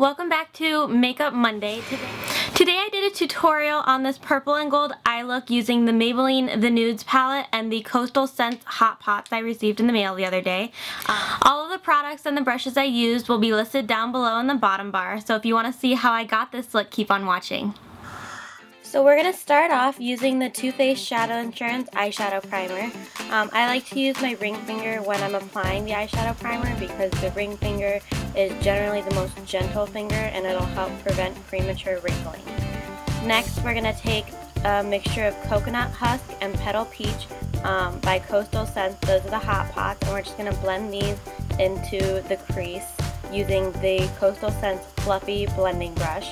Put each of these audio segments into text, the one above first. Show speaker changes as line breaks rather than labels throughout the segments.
Welcome back to Makeup Monday. Today I did a tutorial on this purple and gold eye look using the Maybelline The Nudes palette and the Coastal Scents Hot Pots I received in the mail the other day. All of the products and the brushes I used will be listed down below in the bottom bar, so if you want to see how I got this look, keep on watching. So we're going to start off using the Too Faced Shadow Insurance Eyeshadow Primer. I like to use my ring finger when I'm applying the eyeshadow primer because the ring finger is generally the most gentle finger and it'll help prevent premature wrinkling. Next we're going to take a mixture of Coconut Husk and Petal Peach by Coastal Scents. Those are the hot pots, and we're just going to blend these into the crease using the Coastal Scents Fluffy Blending Brush.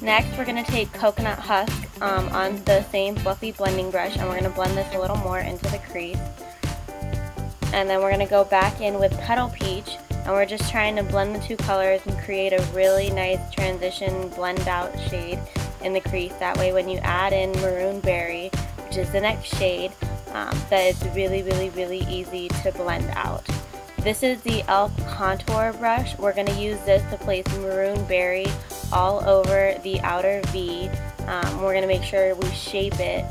Next, we're going to take Coconut Husk on the same fluffy blending brush, and we're going to blend this a little more into the crease. And then we're going to go back in with Petal Peach, and we're just trying to blend the two colors and create a really nice transition blend out shade in the crease. That way when you add in Maroon Berry, which is the next shade, that it's really easy to blend out. This is the e.l.f. contour brush. We're going to use this to place Maroon Berry all over the outer V. We're going to make sure we shape it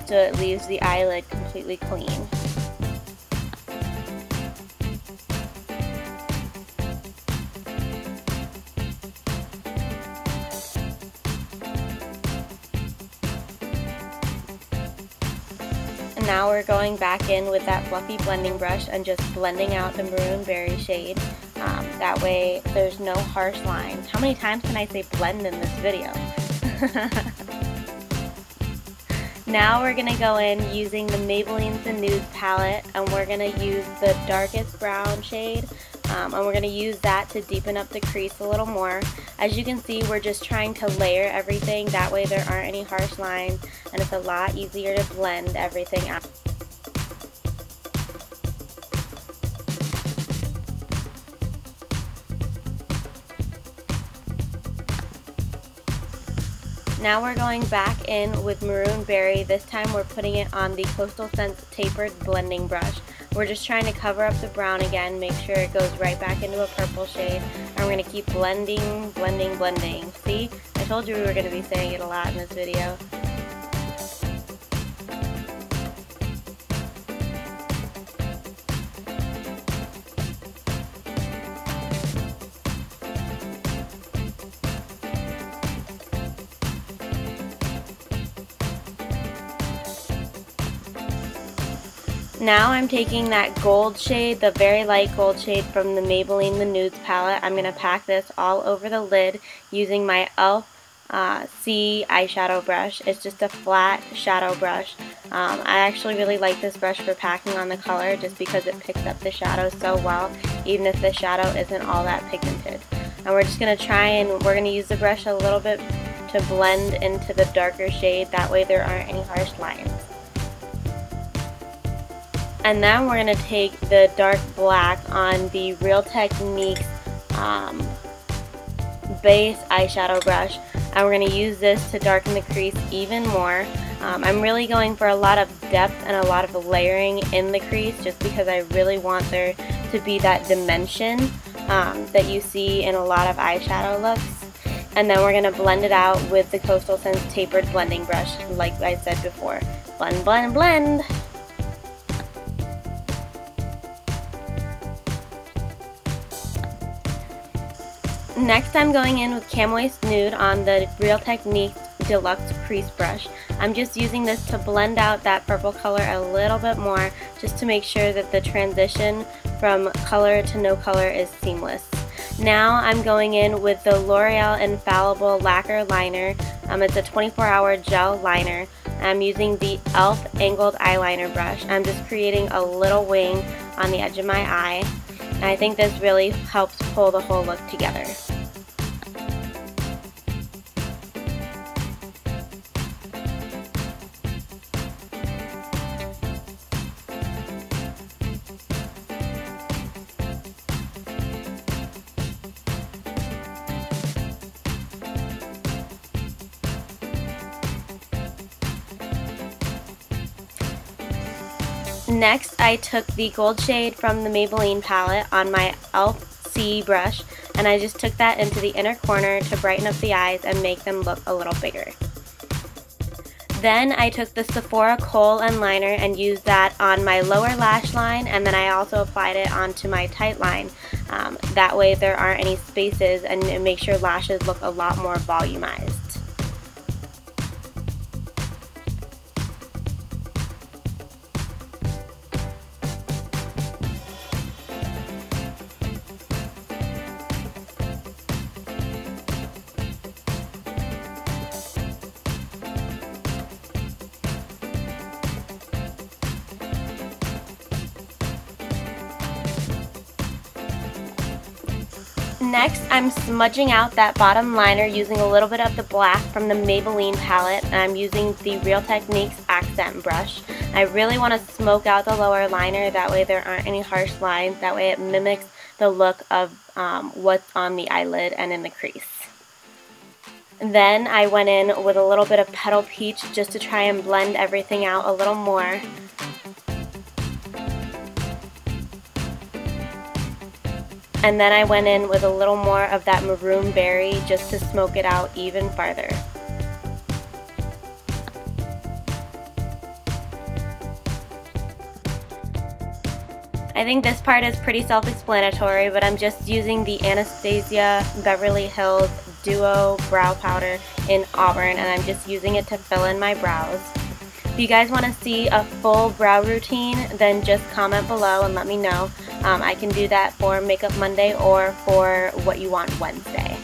so it leaves the eyelid completely clean. And now we're going back in with that fluffy blending brush and just blending out the Maroon Berry shade. That way there's no harsh lines. How many times can I say blend in this video? Now we're going to go in using the Maybelline The Nudes palette, and we're going to use the darkest brown shade, and we're going to use that to deepen up the crease a little more. As you can see, we're just trying to layer everything, that way there aren't any harsh lines and it's a lot easier to blend everything out. Now we're going back in with Maroon Berry. This time we're putting it on the Coastal Scents Tapered Blending Brush. We're just trying to cover up the brown again, make sure it goes right back into a purple shade, and we're going to keep blending. See? I told you we were going to be saying it a lot in this video. Now I'm taking that gold shade, the very light gold shade from the Maybelline The Nudes palette. I'm going to pack this all over the lid using my e.l.f. C eyeshadow brush. It's just a flat shadow brush. I actually really like this brush for packing on the color just because it picks up the shadows so well, even if the shadow isn't all that pigmented. And we're just going to try and we're going to use the brush a little bit to blend into the darker shade. That way there aren't any harsh lines. And then we're going to take the dark black on the Real Techniques base eyeshadow brush, and we're going to use this to darken the crease even more. I'm really going for a lot of depth and a lot of layering in the crease just because I really want there to be that dimension that you see in a lot of eyeshadow looks. And then we're going to blend it out with the Coastal Scents Tapered Blending Brush, like I said before. Blend, blend, blend! Next I'm going in with Chamoise Nude on the Real Techniques Deluxe Crease Brush. I'm just using this to blend out that purple color a little bit more, just to make sure that the transition from color to no color is seamless. Now I'm going in with the L'Oreal Infallible Lacquer Liner. It's a 24-hour gel liner. I'm using the e.l.f. Angled Eyeliner Brush. I'm just creating a little wing on the edge of my eye. And I think this really helps pull the whole look together. Next, I took the gold shade from the Maybelline palette on my e.l.f. brush, and I just took that into the inner corner to brighten up the eyes and make them look a little bigger. Then I took the Sephora Kohl and liner and used that on my lower lash line, and then I also applied it onto my tight line. That way there aren't any spaces, and it makes your lashes look a lot more volumized. Next, I'm smudging out that bottom liner using a little bit of the black from the Maybelline palette, and I'm using the Real Techniques accent brush. I really want to smoke out the lower liner, that way there aren't any harsh lines, that way it mimics the look of what's on the eyelid and in the crease. Then I went in with a little bit of Petal Peach just to try and blend everything out a little more. And then I went in with a little more of that Maroon Berry just to smoke it out even farther. I think this part is pretty self-explanatory, but I'm just using the Anastasia Beverly Hills Duo Brow Powder in Auburn, and I'm just using it to fill in my brows. If you guys want to see a full brow routine, then just comment below and let me know. I can do that for Makeup Monday or for What You Want Wednesday.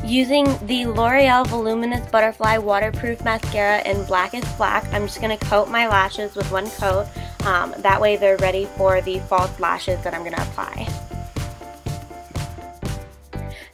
Using the L'Oreal Voluminous Butterfly Waterproof Mascara in Blackest Black, I'm just going to coat my lashes with one coat. That way they're ready for the false lashes that I'm going to apply.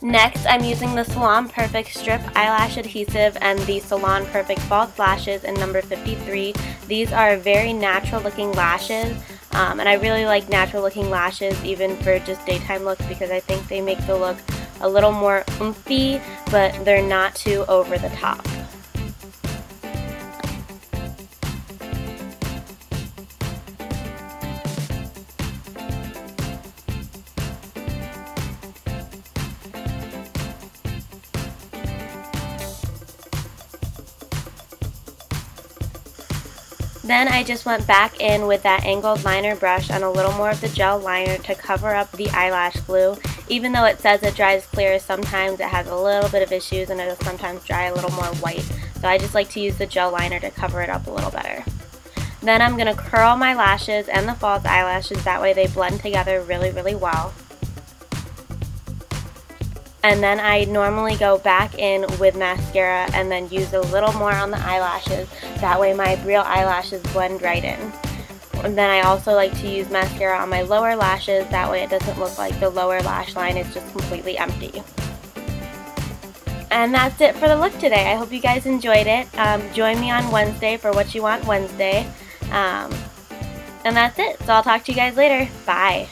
Next, I'm using the Salon Perfect Strip Eyelash Adhesive and the Salon Perfect False Lashes in number 53. These are very natural looking lashes, and I really like natural looking lashes even for just daytime looks because I think they make the look a little more oomphy, but they're not too over the top. Then I just went back in with that angled liner brush and a little more of the gel liner to cover up the eyelash glue. Even though it says it dries clear, sometimes it has a little bit of issues and it'll sometimes dry a little more white. So I just like to use the gel liner to cover it up a little better. Then I'm going to curl my lashes and the false eyelashes, that way they blend together really, really well. And then I normally go back in with mascara and then use a little more on the eyelashes, that way my real eyelashes blend right in. And then I also like to use mascara on my lower lashes, that way it doesn't look like the lower lash line is just completely empty. And that's it for the look today. I hope you guys enjoyed it. Join me on Wednesday for What You Want Wednesday. And that's it. So I'll talk to you guys later. Bye.